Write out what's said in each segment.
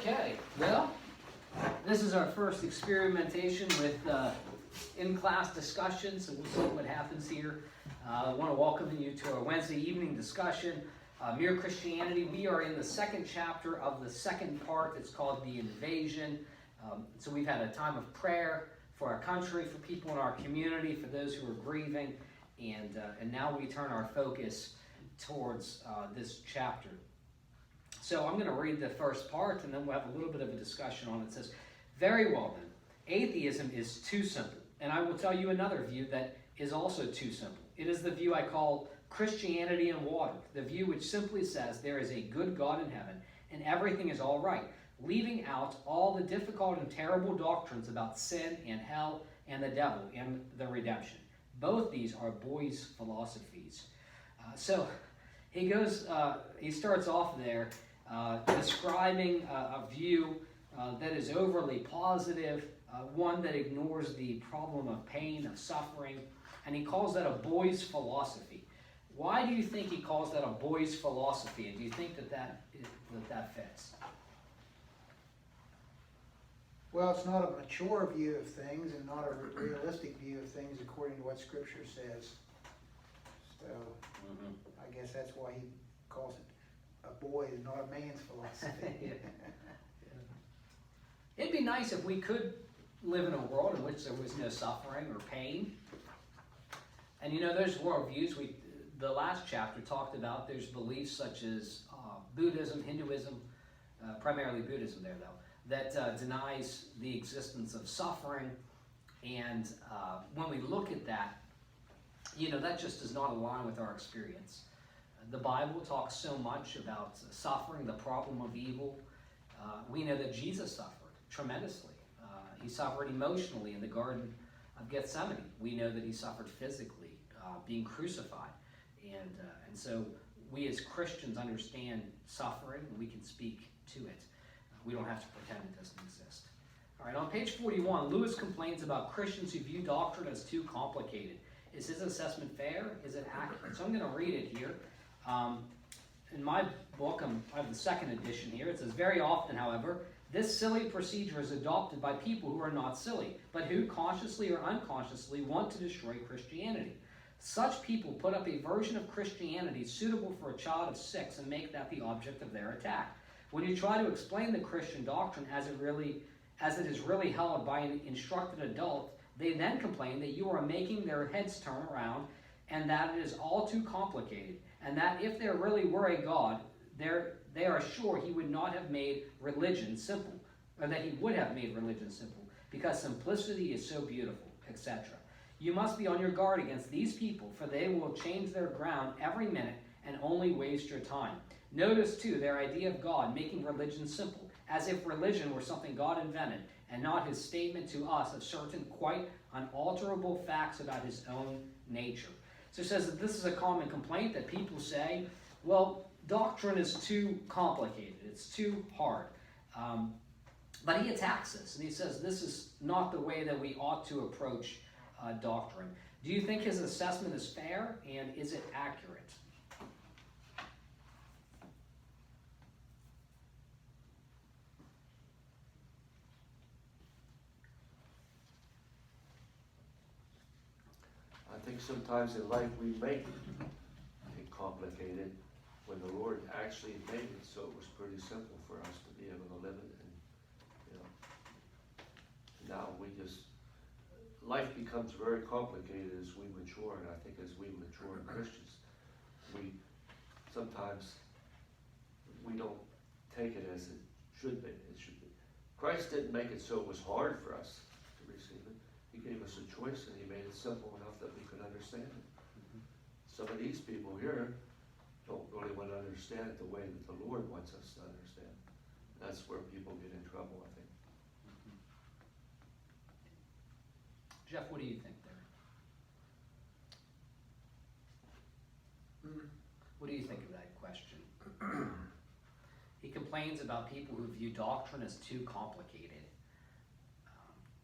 Okay, well, this is our first experimentation with in-class discussion, so we'll see what happens here. I want to welcome you to our Wednesday evening discussion, Mere Christianity. We are in the second chapter of the second part. It's called The Invasion. So we've had a time of prayer for our country, for people in our community, for those who are grieving, and now we turn our focus towards this chapter. So I'm going to read the first part, and then we'll have a little bit of a discussion on it. It says, "Very well then, atheism is too simple, and I will tell you another view that is also too simple. It is the view I call Christianity in water, the view which simply says there is a good God in heaven, and everything is all right, leaving out all the difficult and terrible doctrines about sin and hell and the devil and the redemption. Both these are boys' philosophies." So he starts off there describing a view that is overly positive, one that ignores the problem of pain, of suffering, and he calls that a boy's philosophy. Why do you think he calls that a boy's philosophy, and do you think that fits? Well, it's not a mature view of things and not a realistic view of things according to what Scripture says. So I guess that's why he calls it a boy and not a man's philosophy. Yeah. It'd be nice if we could live in a world in which there was no suffering or pain. And you know, there's worldviews. The last chapter talked about there's beliefs such as Buddhism, Hinduism, primarily Buddhism there though, that denies the existence of suffering. And when we look at that, you know, that just does not align with our experience. The Bible talks so much about suffering, the problem of evil. We know that Jesus suffered tremendously. He suffered emotionally in the Garden of Gethsemane. We know that he suffered physically, being crucified. And so we as Christians understand suffering, and we can speak to it. We don't have to pretend it doesn't exist. All right, on page 41, Lewis complains about Christians who view doctrine as too complicated. Is his assessment fair? Is it accurate? So I'm going to read it here. In my book, I have the second edition here. It says, "Very often, however, this silly procedure is adopted by people who are not silly, but who consciously or unconsciously want to destroy Christianity. Such people put up a version of Christianity suitable for a child of 6 and make that the object of their attack. When you try to explain the Christian doctrine as it is really held by an instructed adult, they then complain that you are making their heads turn around and that it is all too complicated, and that if there really were a God, they are sure he would not have made religion simple, or that he would have made religion simple, because simplicity is so beautiful, etc. You must be on your guard against these people, for they will change their ground every minute and only waste your time. Notice, too, their idea of God making religion simple, as if religion were something God invented, and not his statement to us of certain quite unalterable facts about his own nature." So it says that this is a common complaint that people say, well, doctrine is too complicated, it's too hard. But he attacks this, and he says this is not the way that we ought to approach doctrine. Do you think his assessment is fair, and is it accurate? I think sometimes in life we make it complicated when the Lord actually made it so it was pretty simple for us to be able to live it. And you know, now life becomes very complicated as we mature, and I think as we mature in Christians, sometimes we don't take it as it should be. Christ didn't make it so it was hard for us to receive it. He gave us a choice, and he made it simple enough that we could understand it. Some of these people here don't really want to understand it the way that the Lord wants us to understand. That's where people get in trouble, I think. Jeff, what do you think there? What do you think of that question? He complains about people who view doctrine as too complicated.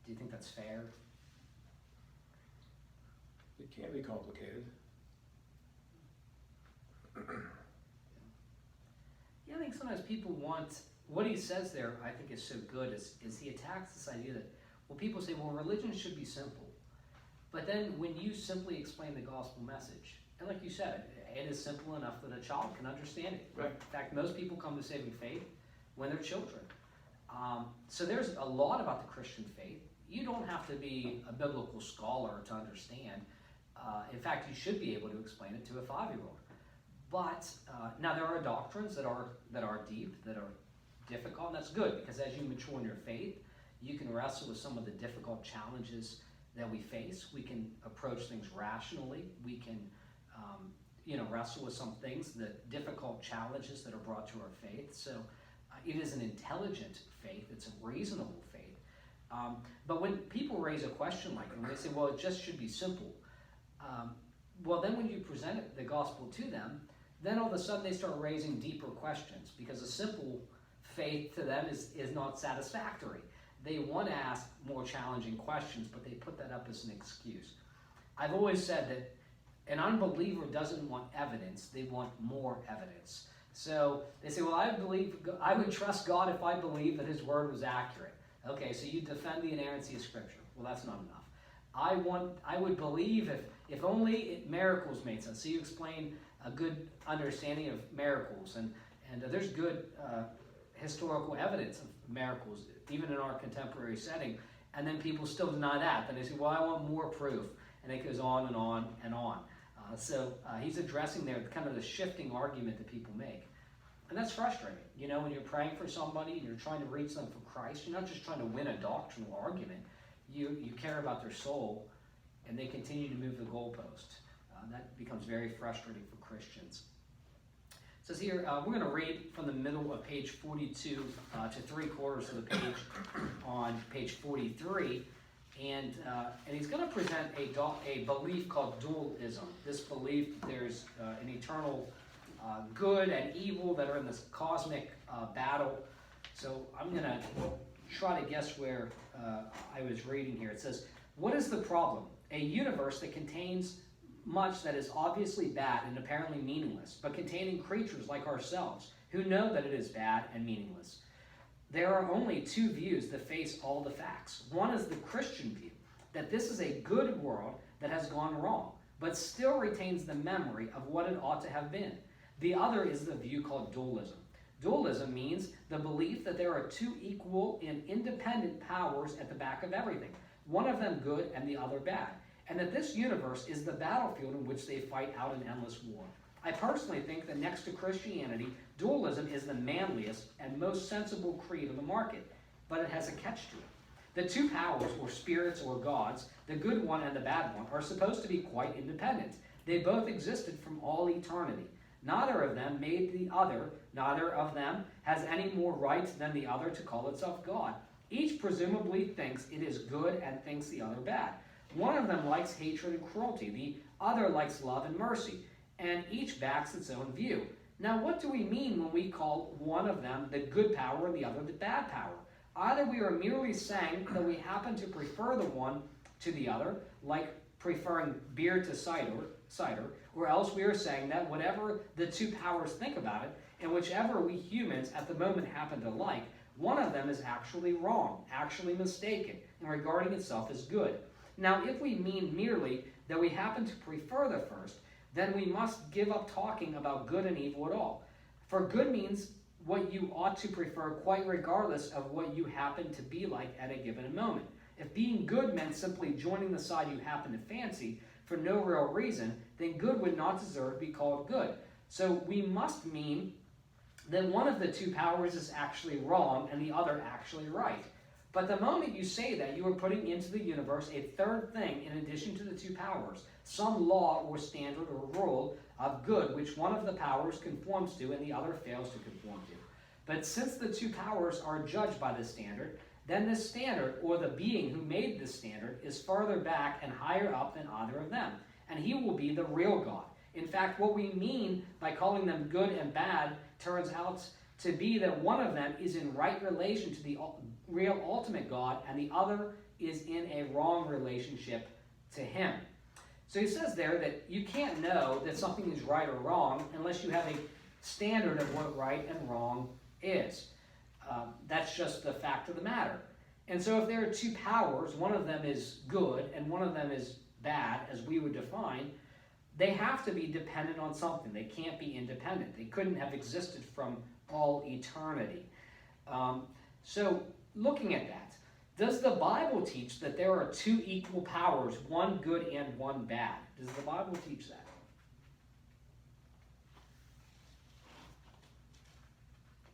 Do you think that's fair? It can be complicated. Yeah, I think sometimes people want what he says there, I think, is so good, is he attacks this idea that, well, people say, well, religion should be simple. But then when you simply explain the gospel message, and like you said, it is simple enough that a child can understand it. Right. In fact, most people come to saving faith when they're children. So there's a lot about the Christian faith. You don't have to be a biblical scholar to understand. In fact, you should be able to explain it to a 5-year-old. But now there are doctrines that are deep, that are difficult, and that's good, because as you mature in your faith, you can wrestle with some of the difficult challenges that we face. We can approach things rationally. We can wrestle with some things, the difficult challenges that are brought to our faith. So it is an intelligent faith. It's a reasonable faith. But when people raise a question like that, when they say, well, it just should be simple, well, then when you present the gospel to them, then all of a sudden they start raising deeper questions, because a simple faith to them is not satisfactory. They want to ask more challenging questions, but they put that up as an excuse. I've always said that an unbeliever doesn't want evidence, they want more evidence. So they say, well, I would trust God if I believed that his word was accurate. Okay, so you defend the inerrancy of Scripture. Well, that's not enough. I would believe if only miracles made sense. So you explain a good understanding of miracles, and there's good historical evidence of miracles, even in our contemporary setting, and then people still deny that. Then they say, well, I want more proof, and it goes on and on and on. So he's addressing there kind of the shifting argument that people make. And that's frustrating. You know, when you're praying for somebody and you're trying to reach them for Christ, you're not just trying to win a doctrinal argument. You care about their soul, and they continue to move the goalpost. That becomes very frustrating for Christians. It says here, we're going to read from the middle of page 42 to 3/4 of the page on page 43. And he's going to present a belief called dualism. This belief that there's an eternal good and evil that are in this cosmic battle. So I'm going to try to guess where I was reading here. It says, what is the problem? A universe that contains much that is obviously bad and apparently meaningless, but containing creatures like ourselves who know that it is bad and meaningless. There are only two views that face all the facts. One is the Christian view, that this is a good world that has gone wrong, but still retains the memory of what it ought to have been. The other is the view called dualism. Dualism means the belief that there are two equal and independent powers at the back of everything, one of them good and the other bad, and that this universe is the battlefield in which they fight out an endless war. I personally think that next to Christianity, dualism is the manliest and most sensible creed on the market, but it has a catch to it. The two powers, or spirits or gods, the good one and the bad one, are supposed to be quite independent. They both existed from all eternity. Neither of them made the other. Neither of them has any more right than the other to call itself God. Each presumably thinks it is good and thinks the other bad. One of them likes hatred and cruelty. The other likes love and mercy. And each backs its own view. Now, what do we mean when we call one of them the good power and the other the bad power? Either we are merely saying that we happen to prefer the one to the other, like preferring beer to cider, or else we are saying that whatever the two powers think about it, and whichever we humans at the moment happen to like, one of them is actually wrong, actually mistaken, and regarding itself as good. Now, if we mean merely that we happen to prefer the first, then we must give up talking about good and evil at all. For good means what you ought to prefer quite regardless of what you happen to be like at a given moment. If being good meant simply joining the side you happen to fancy for no real reason, then good would not deserve to be called good. So we must mean that one of the two powers is actually wrong and the other actually right. But the moment you say that, you are putting into the universe a third thing in addition to the two powers, some law or standard or rule of good which one of the powers conforms to and the other fails to conform to. But since the two powers are judged by this standard, then this standard, or the being who made this standard, is farther back and higher up than either of them, and he will be the real God. In fact, what we mean by calling them good and bad turns out to be that one of them is in right relation to the real ultimate God, and the other is in a wrong relationship to him. So he says there that you can't know that something is right or wrong unless you have a standard of what right and wrong is. That's just the fact of the matter. And so if there are two powers, one of them is good and one of them is bad, as we would define, they have to be dependent on something. They can't be independent. They couldn't have existed from all eternity. So looking at that, does the Bible teach that there are two equal powers, one good and one bad? Does the Bible teach that?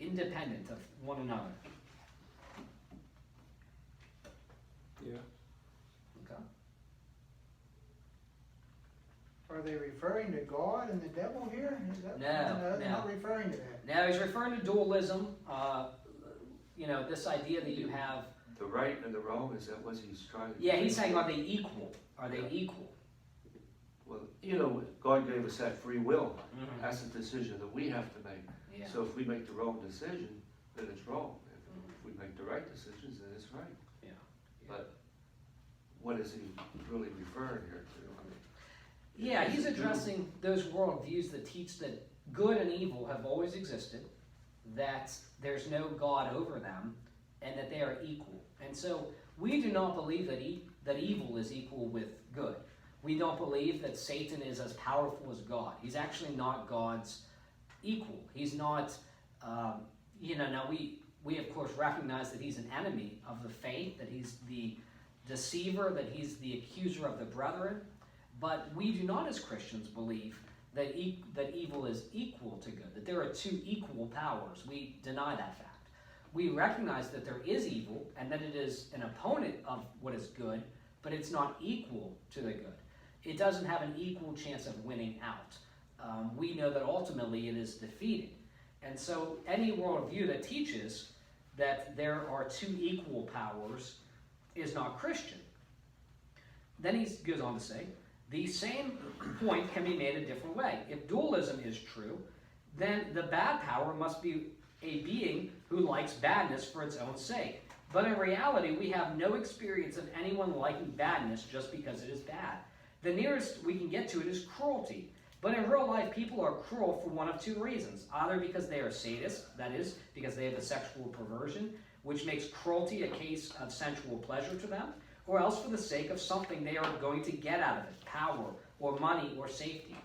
Independent of one another. Yeah. Okay. Are they referring to God and the devil here? Is that, No, they're not referring to that. Now he's referring to dualism. This idea that you have. The right and the wrong, is that what he's trying to Yeah, he's saying, are they equal? Are they equal? Well, God gave us that free will. Mhm. That's a decision that we have to make. Yeah. So if we make the wrong decision, then it's wrong. If we make the right decisions, then it's right. Yeah. But what is he really referring here to? I mean, Yeah, is he's it addressing those worldviews that teach that good and evil have always existed, that there's no God over them, and that they are equal. And so we do not believe that evil is equal with good. We don't believe that Satan is as powerful as God. He's actually not God's equal. He's not, now we of course recognize that he's an enemy of the faith, that he's the deceiver, that he's the accuser of the brethren. But we do not as Christians believe that evil is equal to good, that there are two equal powers. We deny that fact. We recognize that there is evil and that it is an opponent of what is good, but it's not equal to the good. It doesn't have an equal chance of winning out. We know that ultimately it is defeated. And so any worldview that teaches that there are two equal powers is not Christian. Then he goes on to say, the same point can be made a different way. If dualism is true, then the bad power must be a being who likes badness for its own sake. But in reality, we have no experience of anyone liking badness just because it is bad. The nearest we can get to it is cruelty. But in real life, people are cruel for one of two reasons. Either because they are sadists, that is, because they have a sexual perversion, which makes cruelty a case of sensual pleasure to them, or else for the sake of something they are going to get out of it, power, or money, or safety.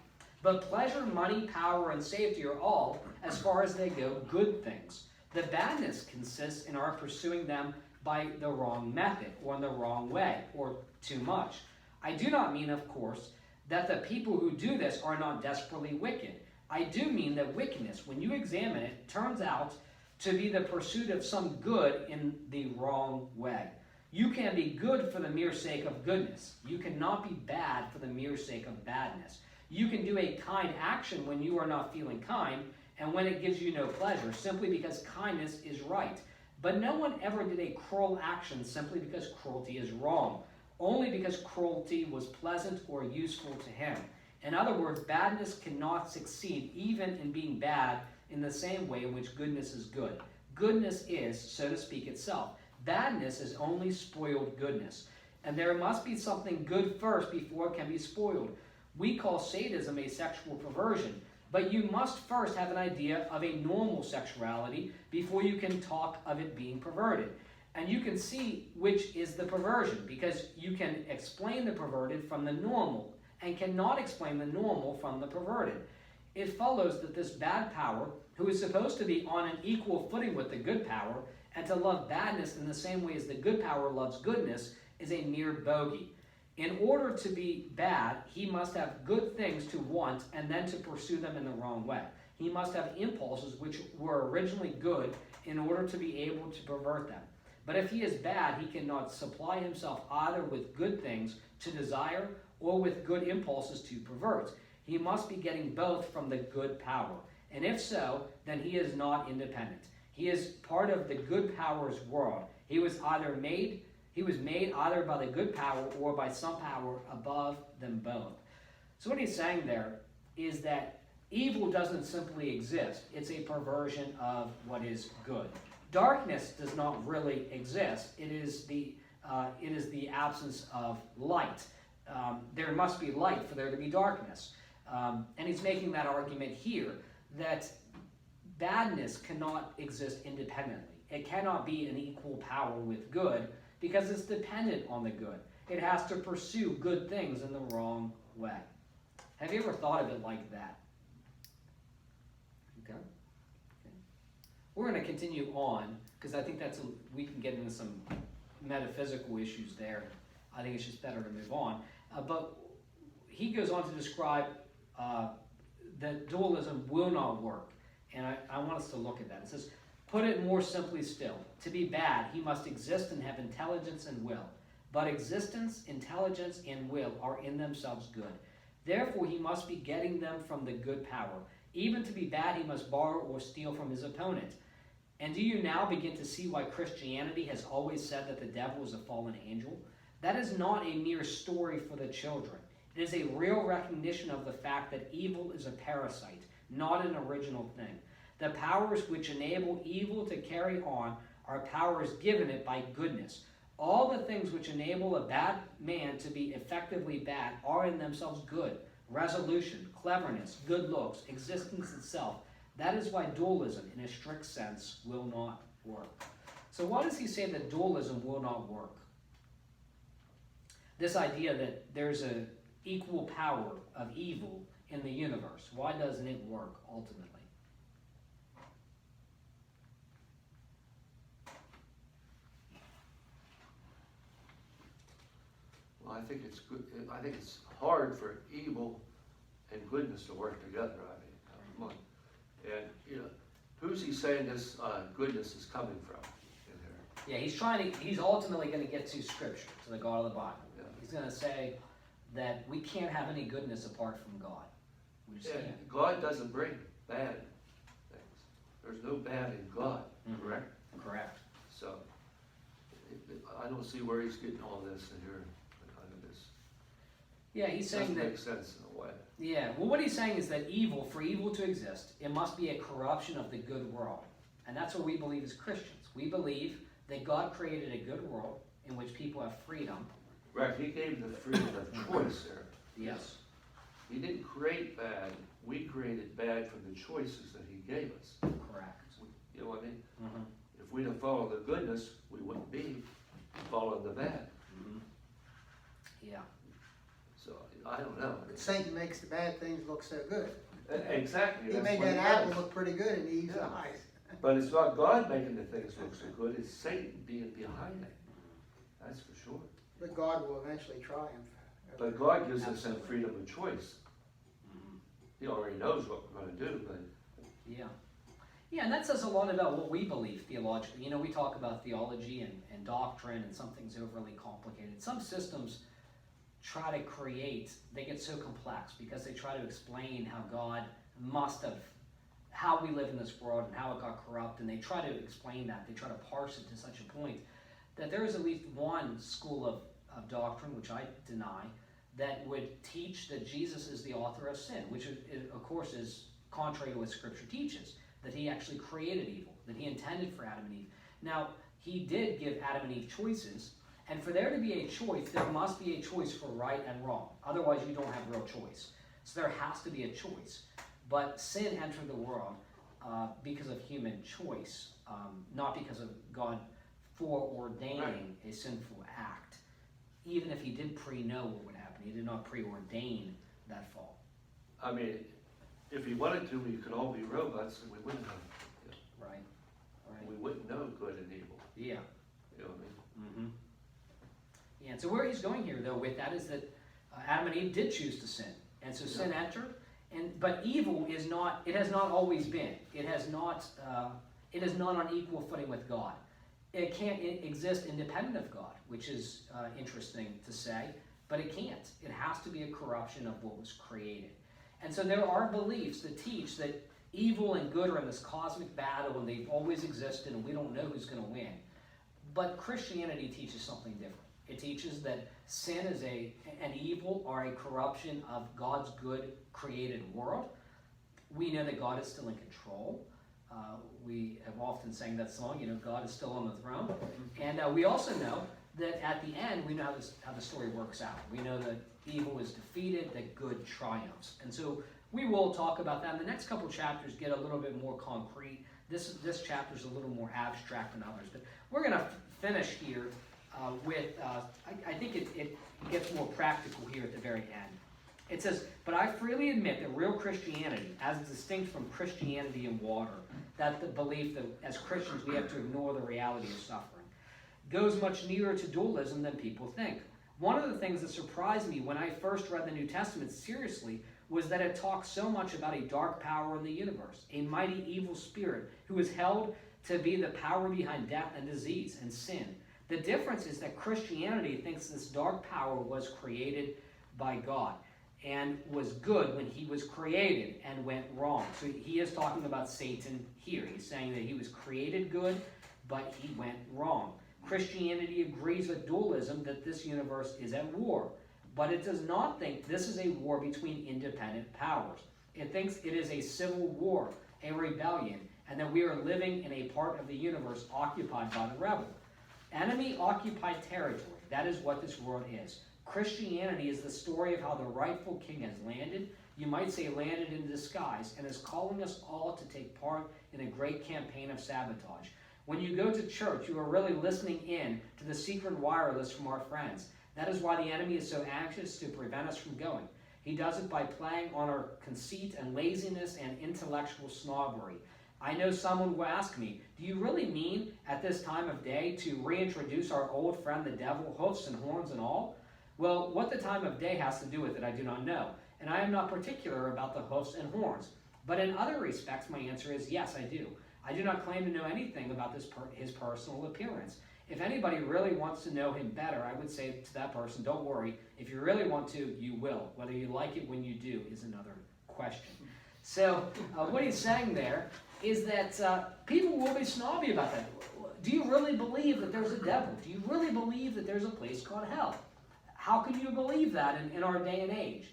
But pleasure, money, power, and safety are all, as far as they go, good things. The badness consists in our pursuing them by the wrong method, or in the wrong way, or too much. I do not mean, of course, that the people who do this are not desperately wicked. I do mean that wickedness, when you examine it, turns out to be the pursuit of some good in the wrong way. You can be good for the mere sake of goodness. You cannot be bad for the mere sake of badness. You can do a kind action when you are not feeling kind, and when it gives you no pleasure, simply because kindness is right. But no one ever did a cruel action simply because cruelty is wrong, only because cruelty was pleasant or useful to him. In other words, badness cannot succeed even in being bad in the same way in which goodness is good. Goodness is, so to speak, itself. Badness is only spoiled goodness. And there must be something good first before it can be spoiled. We call sadism a sexual perversion, but you must first have an idea of a normal sexuality before you can talk of it being perverted. And you can see which is the perversion, because you can explain the perverted from the normal and cannot explain the normal from the perverted. It follows that this bad power, who is supposed to be on an equal footing with the good power, and to love badness in the same way as the good power loves goodness, is a mere bogey. In order to be bad, he must have good things to want and then to pursue them in the wrong way. He must have impulses which were originally good in order to be able to pervert them. But if he is bad, he cannot supply himself either with good things to desire or with good impulses to pervert. He must be getting both from the good power. And if so, then he is not independent. He is part of the good power's world. He was made either by the good power or by some power above them both. So what he's saying there is that evil doesn't simply exist. It's a perversion of what is good. Darkness does not really exist. It is the absence of light. There must be light for there to be darkness. And he's making that argument here, that badness cannot exist independently. It cannot be an equal power with good because it's dependent on the good. It has to pursue good things in the wrong way. Have you ever thought of it like that? Okay. We're going to continue on because I think we can get into some metaphysical issues there. I think it's just better to move on. But he goes on to describe that dualism will not work. And I want us to look at that. It says, put it more simply still. To be bad, he must exist and have intelligence and will. But existence, intelligence, and will are in themselves good. Therefore, he must be getting them from the good power. Even to be bad, he must borrow or steal from his opponent. And do you now begin to see why Christianity has always said that the devil is a fallen angel? That is not a mere story for the children. It is a real recognition of the fact that evil is a parasite, not an original thing. The powers which enable evil to carry on are powers given it by goodness. All the things which enable a bad man to be effectively bad are in themselves good. Resolution, cleverness, good looks, existence itself. That is why dualism, in a strict sense, will not work. So why does he say that dualism will not work? This idea that there's an equal power of evil in the universe, why doesn't it work ultimately? Well, I think it's good. I think it's hard for evil and goodness to work together. I mean, come on. And who's he saying this goodness is coming from in here? Yeah, he's ultimately going to get to Scripture, to the God of the Bible. Yeah. He's going to say that we can't have any goodness apart from God. We just And can't. God doesn't bring bad things. There's no bad in God, correct? Correct. So I don't see where he's getting all this in here. Out of this. Yeah, he's saying Doesn't that. make sense in a way. Yeah, well, what he's saying is that for evil to exist, it must be a corruption of the good world. And that's what we believe as Christians. We believe that God created a good world in which people have freedom. Right, he gave the freedom of choice there. Yes. He didn't create bad. We created bad from the choices that he gave us. Correct. You know what I mean? Mm-hmm. If we didn't follow the goodness, we wouldn't be following the bad. Mm-hmm. Yeah. So I don't know. Satan makes the bad things look so good. Exactly. He that's made what that he apple does. look pretty good in Eve's Yeah. eyes. But it's not God making the things look so good. It's Satan being behind it. That's for sure. But God will eventually triumph. But God gives us that Absolutely. freedom of choice. Mm-hmm. He already knows what we're going to do. But Yeah. Yeah, and that says a lot about what we believe theologically. We talk about theology and doctrine, and some things overly complicated. Some systems try to they get so complex because they try to explain how God how we live in this world and how it got corrupt, and they try to explain that. They try to parse it to such a point that there is at least one school of doctrine, which I deny, that would teach that Jesus is the author of sin, which of course is contrary to what Scripture teaches, that he actually created evil, that he intended for Adam and Eve. Now, he did give Adam and Eve choices, and for there to be a choice, there must be a choice for right and wrong. Otherwise, you don't have real choice. So there has to be a choice. But sin entered the world because of human choice, not because of God foreordaining a sinful act. Even if he did pre-know what would happen, he did not preordain that fall. I mean, if he wanted to, we could all be robots and we wouldn't know. Right? We wouldn't know good and evil. Yeah. You know what I mean? Mm-hmm. Yeah, and so where he's going here, though, with that is that Adam and Eve did choose to sin. And so sin entered, but evil is not, it has not always been. It is not on equal footing with God. It can't exist independent of God, which is interesting to say, but it can't. It has to be a corruption of what was created. And so there are beliefs that teach that evil and good are in this cosmic battle and they've always existed and we don't know who's going to win. But Christianity teaches something different. It teaches that sin and evil are a corruption of God's good created world. We know that God is still in control. We have often sang that song, God is still on the throne. And we also know that at the end, we know how the story works out. We know that evil is defeated, that good triumphs. And so we will talk about that. And the next couple chapters get a little bit more concrete. This chapter is a little more abstract than others. But we're going to finish here with, I think it gets more practical here at the very end. It says, but I freely admit that real Christianity, as distinct from Christianity in water, that the belief that as Christians we have to ignore the reality of suffering, goes much nearer to dualism than people think. One of the things that surprised me when I first read the New Testament seriously was that it talks so much about a dark power in the universe, a mighty evil spirit who is held to be the power behind death and disease and sin. The difference is that Christianity thinks this dark power was created by God and was good when he was created and went wrong. So he is talking about Satan here. He's saying that he was created good, but he went wrong. Christianity agrees with dualism that this universe is at war, but it does not think this is a war between independent powers. It thinks it is a civil war, a rebellion, and that we are living in a part of the universe occupied by the rebel. Enemy-occupied territory, that is what this world is. Christianity is the story of how the rightful king has landed, you might say landed in disguise, and is calling us all to take part in a great campaign of sabotage. When you go to church, you are really listening in to the secret wireless from our friends. That is why the enemy is so anxious to prevent us from going. He does it by playing on our conceit and laziness and intellectual snobbery. I know someone will ask me, do you really mean at this time of day to reintroduce our old friend the devil, hoofs and horns and all? Well, what the time of day has to do with it, I do not know. And I am not particular about the hoofs and horns. But in other respects, my answer is yes, I do. I do not claim to know anything about his personal appearance. If anybody really wants to know him better, I would say to that person, don't worry. If you really want to, you will. Whether you like it when you do is another question. So what he's saying there is that people will be snobby about that. Do you really believe that there's a devil? Do you really believe that there's a place called hell? How can you believe that in our day and age?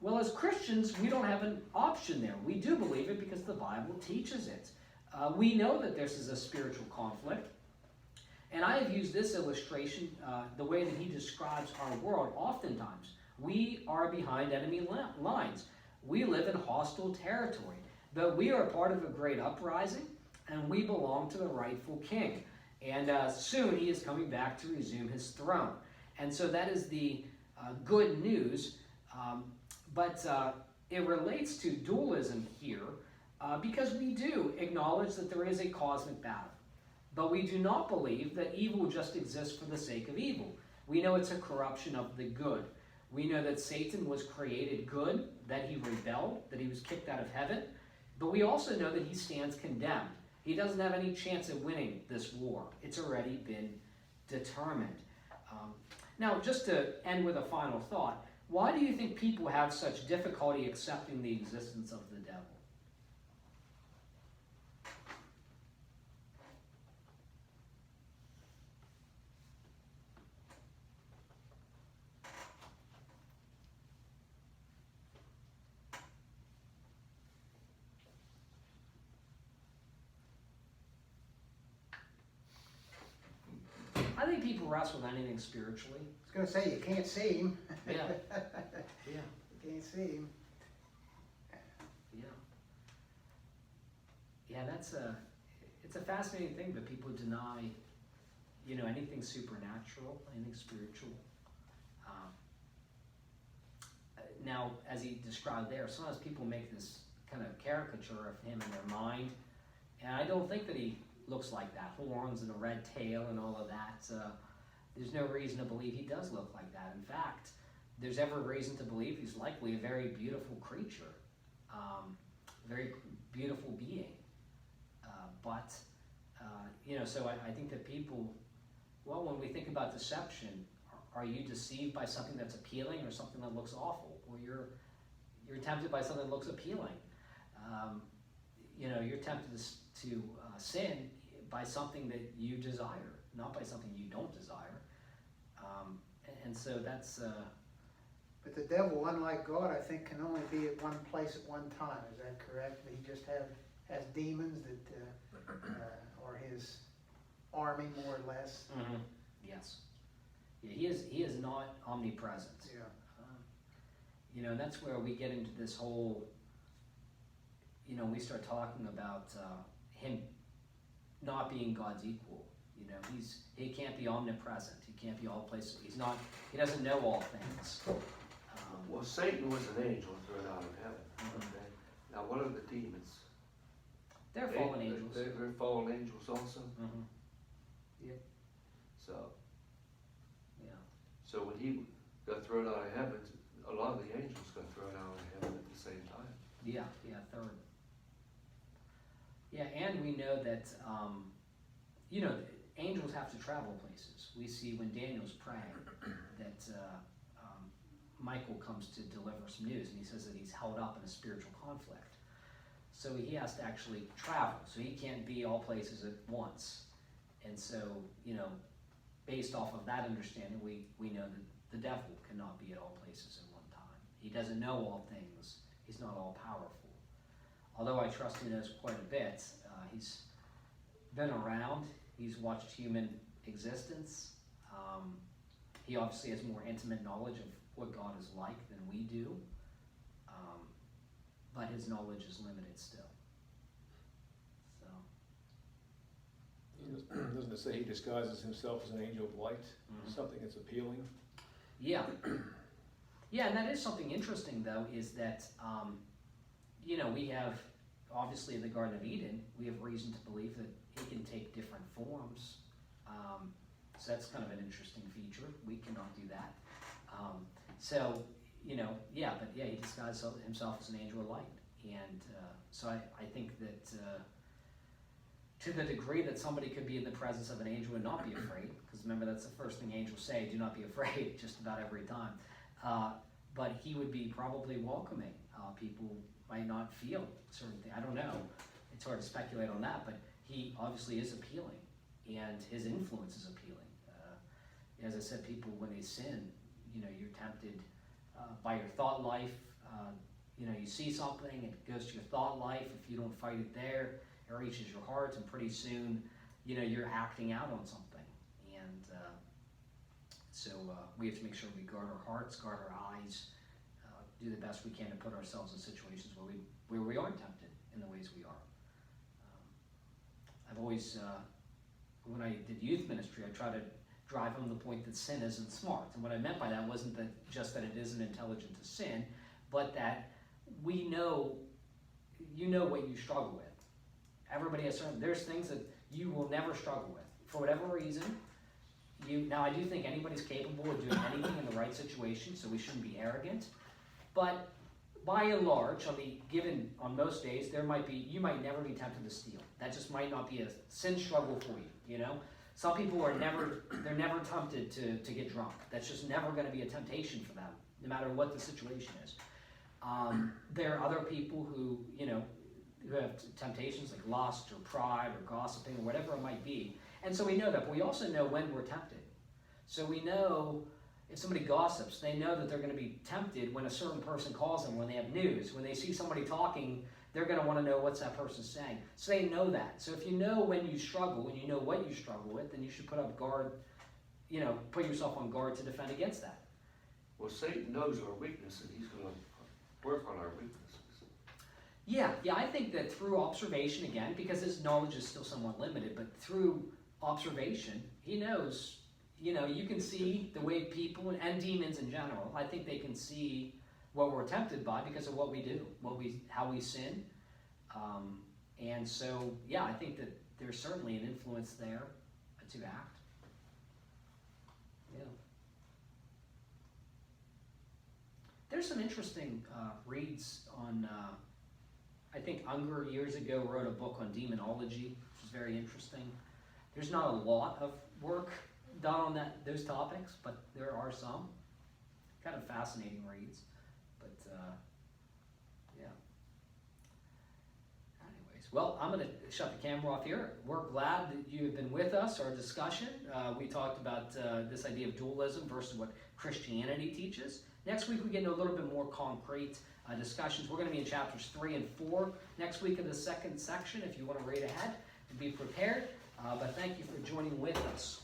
Well, as Christians, we don't have an option there. We do believe it because the Bible teaches it. We know that this is a spiritual conflict. And I have used this illustration, the way that he describes our world, oftentimes. We are behind enemy lines. We live in hostile territory. But we are part of a great uprising, and we belong to the rightful king. And soon he is coming back to resume his throne. And so that is the good news. But it relates to dualism here because we do acknowledge that there is a cosmic battle. But we do not believe that evil just exists for the sake of evil. We know it's a corruption of the good. We know that Satan was created good, that he rebelled, that he was kicked out of heaven. But we also know that he stands condemned. He doesn't have any chance of winning this war. It's already been determined. Now, just to end with a final thought, why do you think people have such difficulty accepting the existence of the devil? I think people wrestle with anything spiritually. I was going to say, you can't see him. Yeah. Yeah. You can't see him. Yeah. Yeah, it's a fascinating thing, but people deny, anything supernatural, anything spiritual. Now, as he described there, sometimes people make this kind of caricature of him in their mind, and I don't think that he looks like that, horns and a red tail and all of that. There's no reason to believe he does look like that. In fact, there's every reason to believe he's likely a very beautiful creature, a very beautiful being. So I think that people, well, when we think about deception, are you deceived by something that's appealing or something that looks awful? Or you're tempted by something that looks appealing. You're tempted to sin by something that you desire, not by something you don't desire. And so that's... But the devil, unlike God, I think, can only be at one place at one time. Is that correct? He just has demons that are his army, more or less. Mm-hmm. Yes. Yeah, he is not omnipresent. Yeah. That's where we get into this whole you know, we start talking about him not being God's equal. You know, he can't be omnipresent. He can't be all places. He doesn't know all things. Well, Satan was an angel thrown out of heaven. Okay? Now, what are the demons? They're fallen angels. They're fallen angels also. Mhm. So, Yeah. so when he got thrown out of heaven, a lot of the angels got thrown out of heaven at the same time. Yeah, third. Yeah, and we know that, you know, angels have to travel places. We see when Daniel's praying that Michael comes to deliver some news, and he says that he's held up in a spiritual conflict. So he has to actually travel, so he can't be all places at once. And so, you know, based off of that understanding, we know that the devil cannot be at all places at one time. He doesn't know all things. He's not all powerful. Although I trust he knows quite a bit. He's been around. He's watched human existence. He obviously has more intimate knowledge of what God is like than we do. But his knowledge is limited still. So. Doesn't it say he disguises himself as an angel of light? Mhm. Something that's appealing? Yeah. Yeah, and that is something interesting, though, is that, you know, we have, obviously in the Garden of Eden, we have reason to believe that he can take different forms. So that's kind of an interesting feature. We cannot do that. So, you know, he disguises himself as an angel of light. And so I think that to the degree that somebody could be in the presence of an angel and not be afraid, because remember that's the first thing angels say, do not be afraid, just about every time. But he would be probably welcoming. People might not feel certain things. I don't know. It's hard to speculate on that, but he obviously is appealing, and his influence is appealing. As I said, people, when they sin, you know, you're tempted by your thought life. You know, you see something, it goes to your thought life. If you don't fight it there, it reaches your heart, and pretty soon, you know, you're acting out on something. And so we have to make sure we guard our hearts, guard our eyes, do the best we can to put ourselves in situations where we aren't tempted in the ways we are. I've always, when I did youth ministry, I tried to drive home the point that sin isn't smart. And what I meant by that wasn't just that it isn't intelligent to sin, but that we know, you know what you struggle with. Everybody has there's things that you will never struggle with. For whatever reason, now I do think anybody's capable of doing anything in the right situation, so we shouldn't be arrogant. But by and large, on most days, you might never be tempted to steal. That just might not be a sin struggle for you, you know? Some people they're never tempted to get drunk. That's just never going to be a temptation for them, no matter what the situation is. There are other people who, you know, who have temptations like lust or pride or gossiping or whatever it might be. And so we know that, but we also know when we're tempted. So we know if somebody gossips, they know that they're going to be tempted when a certain person calls them, when they have news. When they see somebody talking, they're going to want to know what's that person saying. So they know that. So if you know when you struggle, when you know what you struggle with, then you should put yourself on guard to defend against that. Well, Satan knows our weakness, and he's going to work on our weaknesses. Yeah, I think that through observation, again, because his knowledge is still somewhat limited, but through observation, he knows, you know, you can see the way people and demons in general, I think they can see what we're tempted by because of what we do, how we sin. And so, yeah, I think that there's certainly an influence there to act. Yeah. There's some interesting reads on, I think Unger years ago wrote a book on demonology, which is very interesting. There's not a lot of work done on those topics, but there are some. Kind of fascinating reads. But, yeah. Anyways, well, I'm going to shut the camera off here. We're glad that you have been with us, our discussion. We talked about this idea of dualism versus what Christianity teaches. Next week, we get into a little bit more concrete discussions. We're going to be in chapters 3 and 4 next week in the second section if you want to read ahead and be prepared. But thank you for joining with us.